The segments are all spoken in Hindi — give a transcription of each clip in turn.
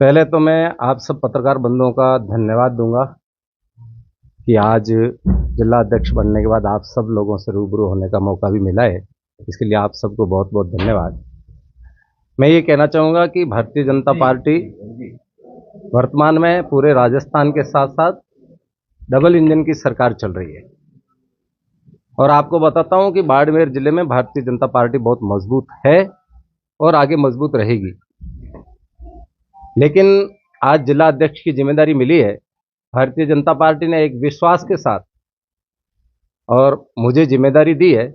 पहले तो मैं आप सब पत्रकार बंधुओं का धन्यवाद दूंगा कि आज जिला अध्यक्ष बनने के बाद आप सब लोगों से रूबरू होने का मौका भी मिला है। इसके लिए आप सबको बहुत बहुत धन्यवाद। मैं ये कहना चाहूँगा कि भारतीय जनता पार्टी वर्तमान में पूरे राजस्थान के साथ साथ डबल इंजन की सरकार चल रही है। और आपको बताता हूँ कि बाड़मेर जिले में भारतीय जनता पार्टी बहुत मजबूत है और आगे मजबूत रहेगी। लेकिन आज जिला अध्यक्ष की जिम्मेदारी मिली है भारतीय जनता पार्टी ने एक विश्वास के साथ और मुझे जिम्मेदारी दी है।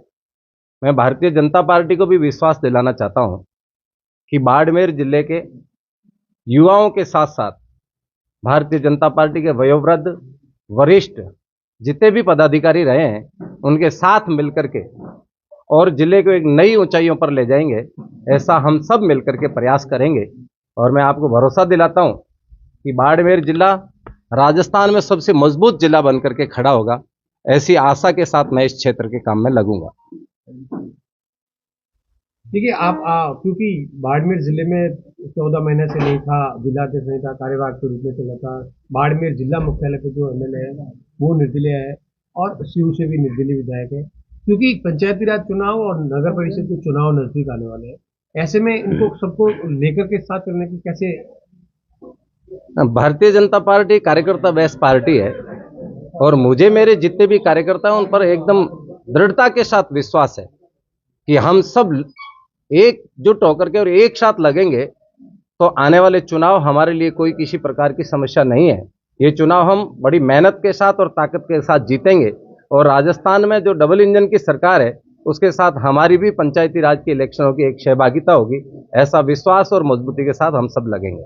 मैं भारतीय जनता पार्टी को भी विश्वास दिलाना चाहता हूं कि बाड़मेर जिले के युवाओं के साथ साथ भारतीय जनता पार्टी के वयोवृद्ध वरिष्ठ जितने भी पदाधिकारी रहे हैं उनके साथ मिलकर के और जिले को एक नई ऊंचाइयों पर ले जाएंगे। ऐसा हम सब मिलकर के प्रयास करेंगे और मैं आपको भरोसा दिलाता हूं कि बाड़मेर जिला राजस्थान में सबसे मजबूत जिला बनकर के खड़ा होगा। ऐसी आशा के साथ मैं इस क्षेत्र के काम में लगूंगा। देखिए आप क्योंकि बाड़मेर जिले में 14 महीने से नहीं था, जिलाध्यक्ष नहीं था, कार्यवाहक के रूप में चला था। बाड़मेर जिला मुख्यालय पे जो एमएलए है वो निर्दलीय है और सीयू से भी निर्दलीय विधायक है। क्योंकि पंचायती राज चुनाव और नगर परिषद के चुनाव नजदीक आने वाले हैं, ऐसे में इनको सबको लेकर के साथ करने की कैसे। भारतीय जनता पार्टी कार्यकर्ता बेस्ट पार्टी है और मुझे मेरे जितने भी कार्यकर्ता हैं उन पर एकदम दृढ़ता के साथ विश्वास है कि हम सब एकजुट होकर के और एक साथ लगेंगे तो आने वाले चुनाव हमारे लिए कोई किसी प्रकार की समस्या नहीं है। ये चुनाव हम बड़ी मेहनत के साथ और ताकत के साथ जीतेंगे और राजस्थान में जो डबल इंजन की सरकार है उसके साथ हमारी भी पंचायती राज के इलेक्शनों की एक सहभागिता होगी। ऐसा विश्वास और मजबूती के साथ हम सब लगेंगे।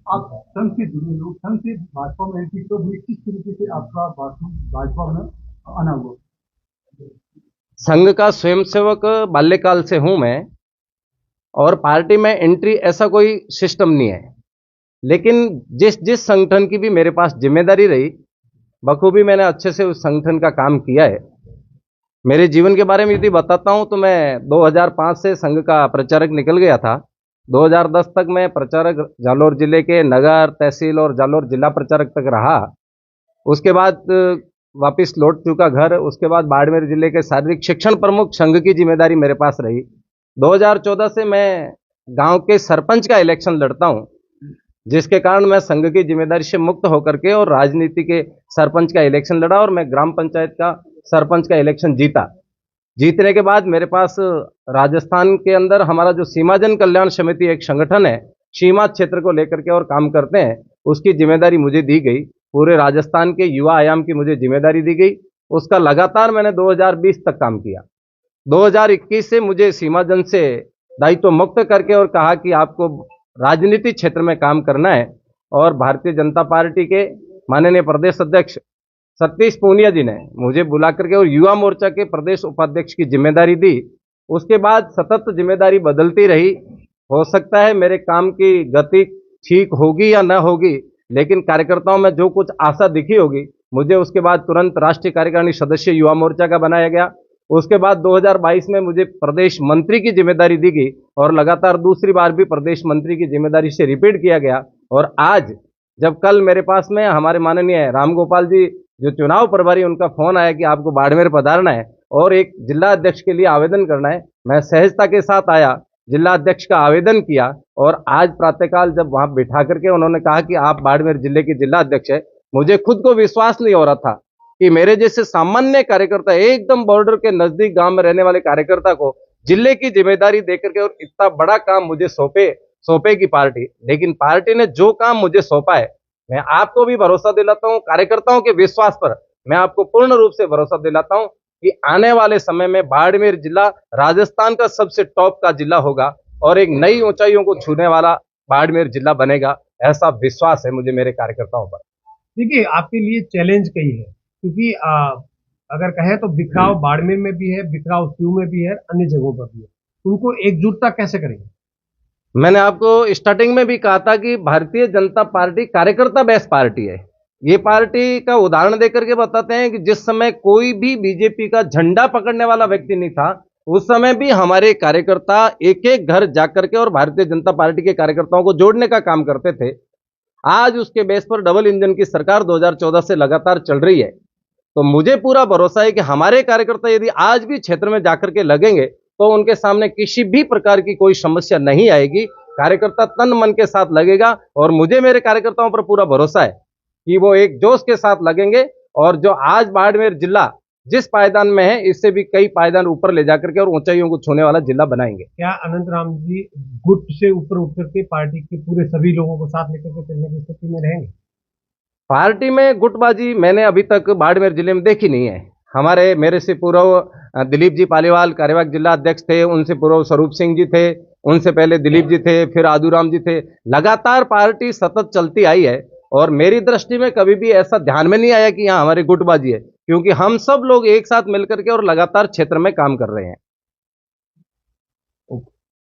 आप संघ से जुड़े लोग, संघ से भाजपा में एंट्री तो हुई, किस तरीके से आपका भाजपा में आना हुआ। संघ का स्वयंसेवक बाल्यकाल से हूं मैं और पार्टी में एंट्री ऐसा कोई सिस्टम नहीं है। लेकिन जिस जिस संगठन की भी मेरे पास जिम्मेदारी रही बखूबी मैंने अच्छे से उस संगठन का काम किया है। मेरे जीवन के बारे में यदि बताता हूं तो मैं 2005 से संघ का प्रचारक निकल गया था। 2010 तक मैं प्रचारक जालोर जिले के नगर तहसील और जालोर जिला प्रचारक तक रहा। उसके बाद वापस लौट चुका घर। उसके बाद बाड़मेर जिले के शारीरिक शिक्षण प्रमुख संघ की जिम्मेदारी मेरे पास रही। 2014 से मैं गांव के सरपंच का इलेक्शन लड़ता हूं, जिसके कारण मैं संघ की जिम्मेदारी से मुक्त होकर के और राजनीति के सरपंच का इलेक्शन लड़ा और मैं ग्राम पंचायत का सरपंच का इलेक्शन जीता। जीतने के बाद मेरे पास राजस्थान के अंदर हमारा जो सीमाजन कल्याण समिति एक संगठन है, सीमा क्षेत्र को लेकर के और काम करते हैं, उसकी जिम्मेदारी मुझे दी गई। पूरे राजस्थान के युवा आयाम की मुझे जिम्मेदारी दी गई। उसका लगातार मैंने 2020 तक काम किया। 2021 से मुझे सीमाजन से दायित्व मुक्त करके और कहा कि आपको राजनीति क्षेत्र में काम करना है और भारतीय जनता पार्टी के माननीय प्रदेश अध्यक्ष सतीश पूनिया जी ने मुझे बुला करके और युवा मोर्चा के प्रदेश उपाध्यक्ष की जिम्मेदारी दी। उसके बाद सतत जिम्मेदारी बदलती रही। हो सकता है मेरे काम की गति ठीक होगी या न होगी, लेकिन कार्यकर्ताओं में जो कुछ आशा दिखी होगी मुझे उसके बाद तुरंत राष्ट्रीय कार्यकारिणी सदस्य युवा मोर्चा का बनाया गया। उसके बाद 2022 में मुझे प्रदेश मंत्री की जिम्मेदारी दी गई और लगातार दूसरी बार भी प्रदेश मंत्री की जिम्मेदारी से रिपीट किया गया। और आज जब कल मेरे पास में हमारे माननीय रामगोपाल जी जो चुनाव प्रभारी, उनका फोन आया कि आपको बाड़मेर पधारना है और एक जिला अध्यक्ष के लिए आवेदन करना है, मैं सहजता के साथ आया, जिला अध्यक्ष का आवेदन किया और आज प्रातःकाल जब वहां बिठा करके उन्होंने कहा कि आप बाड़मेर जिले के जिला अध्यक्ष है, मुझे खुद को विश्वास नहीं हो रहा था कि मेरे जैसे सामान्य कार्यकर्ता, एकदम बॉर्डर के नजदीक गांव में रहने वाले कार्यकर्ता को जिले की जिम्मेदारी देकर के और इतना बड़ा काम मुझे सौंपेगी पार्टी। लेकिन पार्टी ने जो काम मुझे सौंपा है, मैं आपको भी भरोसा दिलाता हूं, कार्यकर्ताओं के विश्वास पर मैं आपको पूर्ण रूप से भरोसा दिलाता हूं कि आने वाले समय में बाड़मेर जिला राजस्थान का सबसे टॉप का जिला होगा और एक नई ऊंचाइयों को छूने वाला बाड़मेर जिला बनेगा। ऐसा विश्वास है मुझे मेरे कार्यकर्ताओं पर। देखिए आपके लिए चैलेंज कई है, क्योंकि अगर कहें तो बिखराव बाड़मेर में भी है, बिखराव सीयू में भी है, अन्य जगहों पर भी है। उनको एकजुटता कैसे करेंगे। मैंने आपको स्टार्टिंग में भी कहा था कि भारतीय जनता पार्टी कार्यकर्ता बेस्ट पार्टी है। ये पार्टी का उदाहरण देकर के बताते हैं कि जिस समय कोई भी बीजेपी का झंडा पकड़ने वाला व्यक्ति नहीं था, उस समय भी हमारे कार्यकर्ता एक एक घर जाकर के और भारतीय जनता पार्टी के कार्यकर्ताओं को जोड़ने का काम करते थे। आज उसके बेस पर डबल इंजन की सरकार 2014 से लगातार चल रही है। तो मुझे पूरा भरोसा है कि हमारे कार्यकर्ता यदि आज भी क्षेत्र में जाकर के लगेंगे तो उनके सामने किसी भी प्रकार की कोई समस्या नहीं आएगी। कार्यकर्ता तन मन के साथ लगेगा और मुझे मेरे कार्यकर्ताओं पर पूरा भरोसा है कि वो एक जोश के साथ लगेंगे और जो आज बाड़मेर जिला जिस पायदान में है इससे भी कई पायदान ऊपर ले जाकर के और ऊंचाइयों को छूने वाला जिला बनाएंगे। क्या अनंत राम जी गुट से ऊपर उठ करके पार्टी के पूरे सभी लोगों को साथ लेकर के चलने की स्थिति में रहेंगे? पार्टी में गुटबाजी मैंने अभी तक बाड़मेर जिले में देखी नहीं है। हमारे मेरे से पूर्व दिलीप जी पालीवाल कार्यवाहक जिला अध्यक्ष थे, उनसे पूर्व स्वरूप सिंह जी थे, उनसे पहले दिलीप जी थे, फिर आदूराम जी थे। लगातार पार्टी सतत चलती आई है और मेरी दृष्टि में कभी भी ऐसा ध्यान में नहीं आया कि यहाँ हमारी गुटबाजी है, क्योंकि हम सब लोग एक साथ मिलकर के और लगातार क्षेत्र में काम कर रहे हैं।